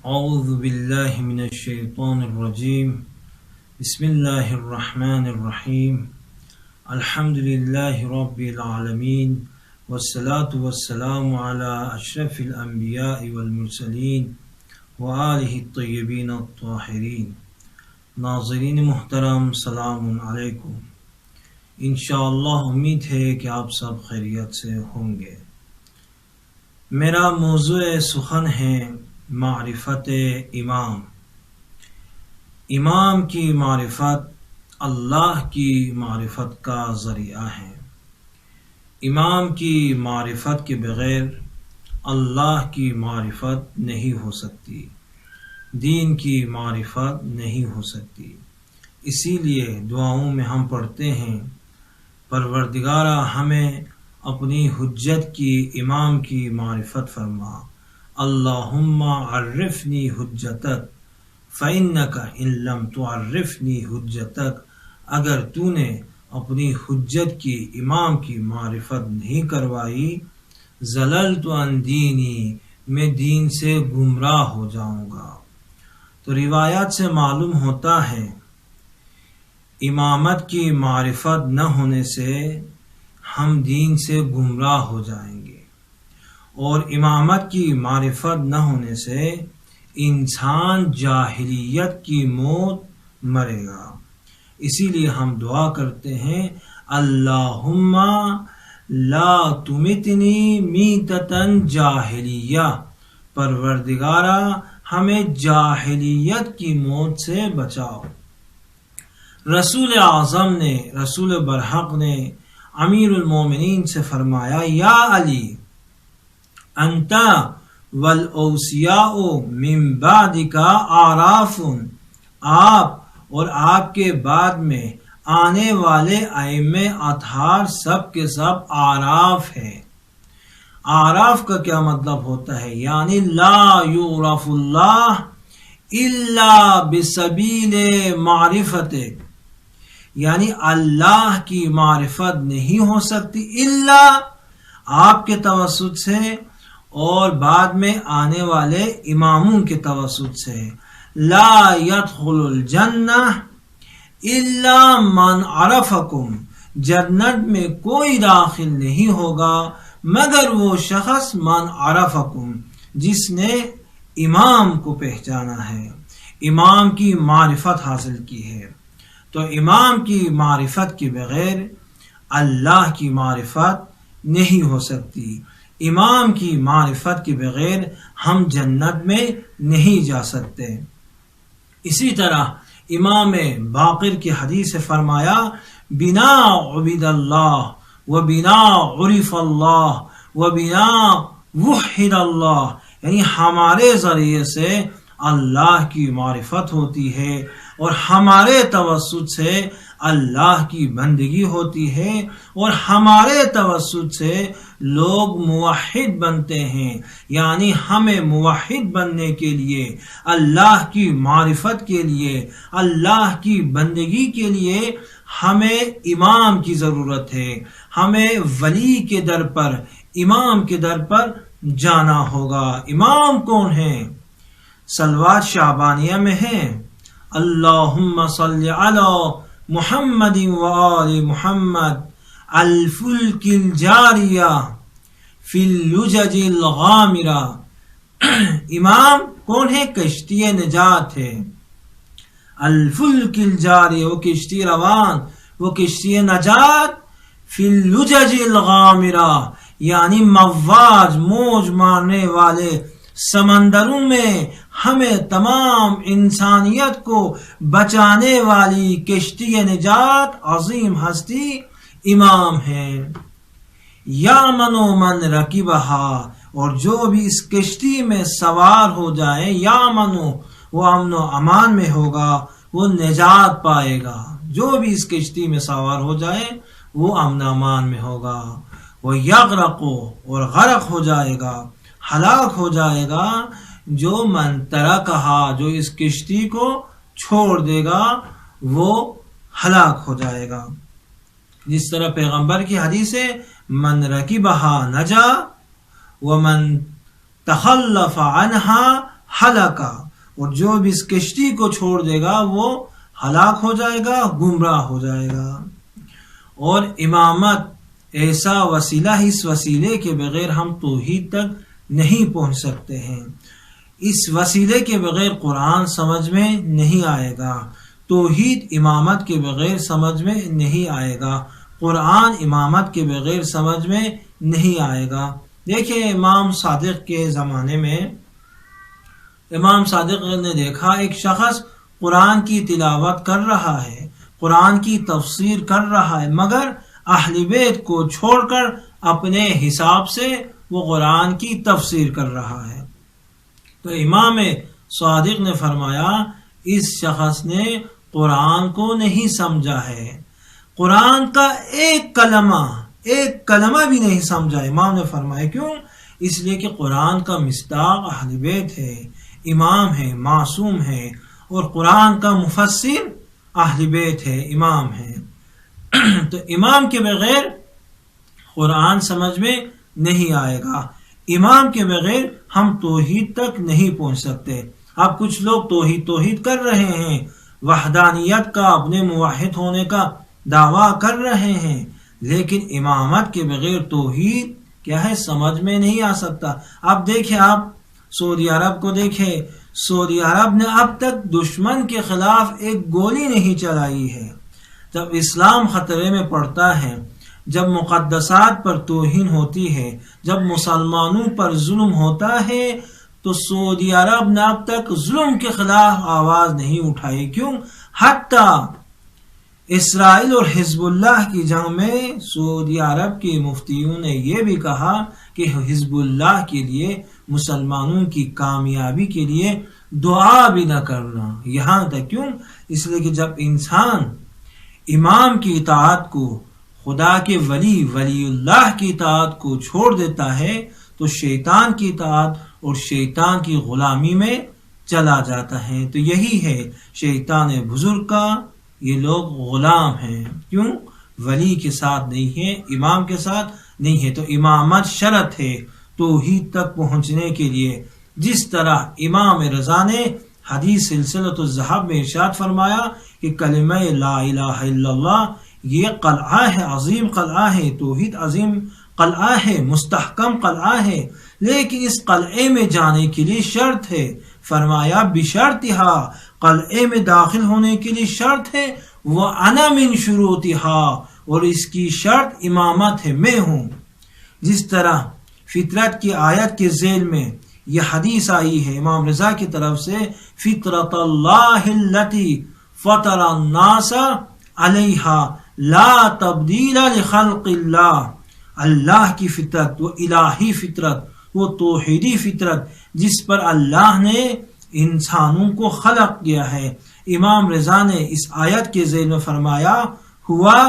اعوذ باللہ من الشیطان الرجیم بسم اللہ الرحمن الرحیم الحمد للہ رب العالمین والصلاة والسلام علی اشرف الانبیاء والمرسلین وآلہ الطیبین الطاہرین۔ ناظرین محترم، سلام علیکم۔ انشاءاللہ امید ہے کہ آپ سب خیریت سے ہوں گے۔ میرا موضوع سخن ہے معرفت امام۔ امام کی معرفت اللہ کی معرفت کا ذریعہ ہے۔ امام کی معرفت کے بغیر اللہ کی معرفت نہیں ہو سکتی، دین کی معرفت نہیں ہو سکتی۔ اسی لیے دعاؤں میں ہم پڑھتے ہیں، پروردگارا ہمیں اپنی حجت کی امام کی معرفت فرما، اللہم عرفنی حجتک فإنک ان لم تعرفنی حجتک۔ اگر تو نے اپنی حجت کی امام کی معرفت نہیں کروائی، زللت عن دینی، میں دین سے گمراہ ہو جاؤں گا۔ تو روایات سے معلوم ہوتا ہے امامت کی معرفت نہ ہونے سے ہم دین سے گمراہ ہو جائیں گے، اور امامت کی معرفت نہ ہونے سے انسان جاہلیت کی موت مرے گا۔ اسی لیے ہم دعا کرتے ہیں، اللہم لا تمتنی میتۃ جاہلیہ، پروردگارا ہمیں جاہلیت کی موت سے بچاؤ۔ رسول اعظم نے، رسول برحق نے امیر المومنین سے فرمایا، یا علی انت والاوصیاء من بعدک اعراف، آپ اور آپ کے بعد میں آنے والے ائمہ اطہار سب کے سب اعراف ہیں۔ اعراف کا کیا مطلب ہوتا ہے؟ یعنی لا یعرف اللہ الا بسبیل معرفتک، یعنی اللہ کی معرفت نہیں ہو سکتی الا آپ کے توسط سے اور بعد میں آنے والے اماموں کے توسط سے۔ لا يدخل الجنہ الا من عرفکم، جنت میں کوئی داخل نہیں ہوگا مگر وہ شخص من عرفکم، جس نے امام کو پہچانا ہے، امام کی معرفت حاصل کی ہے۔ تو امام کی معرفت کے بغیر اللہ کی معرفت نہیں ہو سکتی، امام کی معرفت کے بغیر ہم جنت میں نہیں جا سکتے۔ اسی طرح امام باقر کی حدیث سے فرمایا، بنا عبد اللہ و بنا عرف اللہ و بنا وحد اللہ، یعنی ہمارے ذریعے سے اللہ کی معرفت ہوتی ہے اور ہمارے توسط سے اللہ کی بندگی ہوتی ہے، اور ہمارے توسط سے لوگ موحد بنتے ہیں۔ یعنی ہمیں موحد بننے کے لیے، اللہ کی معرفت کے لیے، اللہ کی بندگی کے لیے ہمیں امام کی ضرورت ہے، ہمیں ولی کے در پر، امام کے در پر جانا ہوگا۔ امام کون ہیں؟ صلوات شعبانیہ میں ہیں، اللہم صلی علی محمد و آل محمد الفلک الجاریہ فی اللجج الغامرہ۔ امام کون ہے؟ کشتی نجات ہے، الفلک الجاریہ، وہ کشتی روان، وہ کشتی نجات، فی اللجج الغامرہ، یعنی مواج، موج مارنے والے سمندروں میں ہمیں تمام انسانیت کو بچانے والی کشتی نجات عظیم ہستی امام ہے۔ یا منو من رکبہا، اور جو بھی اس کشتی میں سوار ہو جائے، یا منو، وہ امن و امان میں ہوگا، وہ نجات پائے گا۔ جو بھی اس کشتی میں سوار ہو جائے وہ امن و امان میں ہوگا۔ وہ یغرق، اور غرق ہو جائے گا، ہلاک ہو جائے گا، جو من ترکہا، جو اس کشتی کو چھوڑ دے گا وہ ہلاک ہو جائے گا۔ جس طرح پیغمبر کی حدیث ہے، من رکبہا نجا ومن تخلف عنہا ہلاکا، اور جو بھی اس کشتی کو چھوڑ دے گا وہ ہلاک ہو جائے گا، گمراہ ہو جائے گا۔ اور امامت ایسا وسیلہ ہے، اس وسیلے کے بغیر ہم توحید تک نہیں پہنچ سکتے ہیں۔ اس وسیلے کے بغیر قرآن سمجھ میں نہیں آئے گا، توحید امامت کے بغیر سمجھ میں نہیں آئے گا، قرآن امامت کے بغیر سمجھ میں نہیں آئے گا۔ دیکھیں امام صادق کے زمانے میں امام صادق نے دیکھا ایک شخص قرآن کی تلاوت کر رہا ہے، قرآن کی تفسیر کر رہا ہے، مگر اہل بیت کو چھوڑ کر اپنے حساب سے وہ قرآن کی تفسیر کر رہا ہے۔ تو امام صادق نے فرمایا اس شخص نے قرآن کو نہیں سمجھا ہے، قرآن کا ایک کلمہ بھی نہیں سمجھا۔ امام نے فرمایا کیوں؟ اس لیے کہ قرآن کا مصداق اہل بیت ہے، امام ہے، معصوم ہے، اور قرآن کا مفسر اہل بیت ہے، امام ہے۔ تو امام کے بغیر قرآن سمجھ میں نہیں آئے گا، امام کے بغیر ہم توحید تک نہیں پہنچ سکتے۔ اب کچھ لوگ توحید کر رہے ہیں، وحدانیت کا، اپنے موحد ہونے کا دعویٰ کر رہے ہیں، لیکن امامت کے بغیر توحید کیا ہے سمجھ میں نہیں آ سکتا۔ اب دیکھیں، آپ سعودی عرب کو دیکھیں، سعودی عرب نے اب تک دشمن کے خلاف ایک گولی نہیں چلائی ہے۔ جب اسلام خطرے میں پڑتا ہے، جب مقدسات پر توہین ہوتی ہے، جب مسلمانوں پر ظلم ہوتا ہے، تو سعودی عرب نے اب تک ظلم کے خلاف آواز نہیں اٹھائی۔ کیوں؟ حتیٰ اسرائیل اور حزب اللہ کی جنگ میں سعودی عرب کے مفتیوں نے یہ بھی کہا کہ حزب اللہ کے لیے، مسلمانوں کی کامیابی کے لیے دعا بھی نہ کرنا۔ یہاں تک کیوں؟ اس لیے کہ جب انسان امام کی اطاعت کو، خدا کے ولی اللہ کی اطاعت کو چھوڑ دیتا ہے تو شیطان کی اطاعت اور شیطان کی غلامی میں چلا جاتا ہے۔ تو یہی ہے شیطان بزرگ کا، یہ لوگ غلام ہیں۔ کیوں؟ ولی کے ساتھ نہیں ہے، امام کے ساتھ نہیں ہے۔ تو امامت شرط ہے توحید تک پہنچنے کے لیے۔ جس طرح امام رضا نے حدیث سلسلۃ الذہب میں ارشاد فرمایا کہ کلمہ لا الہ الا اللہ یہ قلعہ ہے، عظیم قلعہ ہے، توحید عظیم قلعہ ہے، مستحکم قلعہ ہے، لیکن اس قلعے میں جانے کے لیے شرط ہے۔ فرمایا بشرطہا، قلعے میں داخل ہونے کے لیے شرط ہے، وَأَنَا مِن شُرُوطِہا، اور اس کی شرط امامت ہے، میں ہوں۔ جس طرح فطرت کی آیت کے ذیل میں یہ حدیث آئی ہے امام رضا کی طرف سے، فطرت اللہ التی فطر الناس علیہا لا تبدیل لخلق اللہ، اللہ کی فطرت، وہ الہی فطرت، وہ توحیدی فطرت جس پر اللہ نے انسانوں کو خلق کیا ہے۔ امام رضا نے اس آیت کے ذیل میں فرمایا ہوا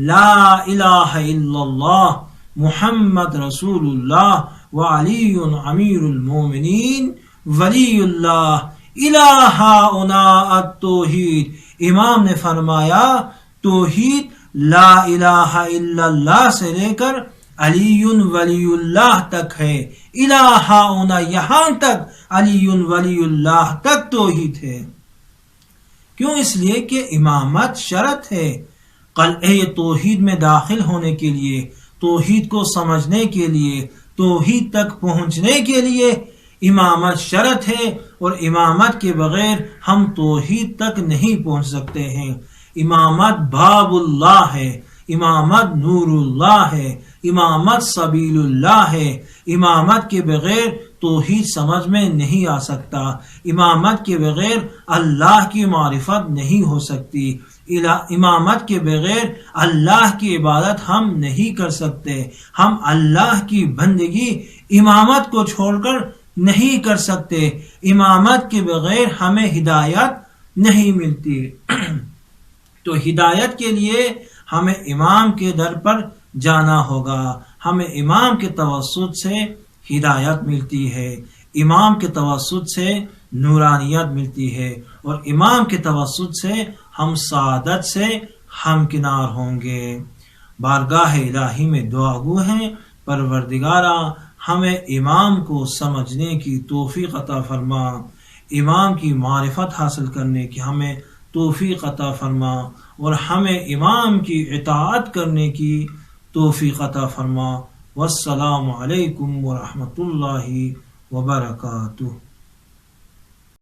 لا الہ الا اللہ محمد رسول اللہ وعلی امیر المومنین ولی اللہ الہٰنا التوحید۔ امام نے فرمایا توحید لا الہ الا اللہ سے لے کر علی ولی اللہ تک ہے، الہٰنا یہاں تک علی ولی اللہ تک توحید ہے۔ کیوں؟ اس لیے کہ امامت شرط ہے قلعہ توحید میں داخل ہونے کے لیے، توحید کو سمجھنے کے لیے، توحید تک پہنچنے کے لیے امامت شرط ہے، اور امامت کے بغیر ہم توحید تک نہیں پہنچ سکتے ہیں۔ امامت باب اللہ ہے، امامت نور اللہ ہے، امامت سبیل اللہ ہے۔ امامت کے بغیر توحید سمجھ میں نہیں آ سکتا، امامت کے بغیر اللہ کی معرفت نہیں ہو سکتی، امامت کے بغیر اللہ کی عبادت ہم نہیں کر سکتے، ہم اللہ کی بندگی امامت کو چھوڑ کر نہیں کر سکتے، امامت کے بغیر ہمیں ہدایت نہیں ملتی۔ تو ہدایت کے لیے ہمیں امام کے در پر جانا ہوگا، ہمیں امام کے توسط سے ہدایت ملتی ہے، امام کے توسط سے نورانیت ملتی ہے، اور امام کے توسط سے ہم سعادت سے ہمکنار ہوں گے۔ بارگاہ الہی میں دعا گو ہیں پروردگارا ہمیں امام کو سمجھنے کی توفیق عطا فرما، امام کی معرفت حاصل کرنے کی ہمیں توفیق عطا فرما، اور ہمیں امام کی اطاعت کرنے کی توفیق عطا فرما۔ والسلام علیکم ورحمۃ اللہ وبرکاتہ۔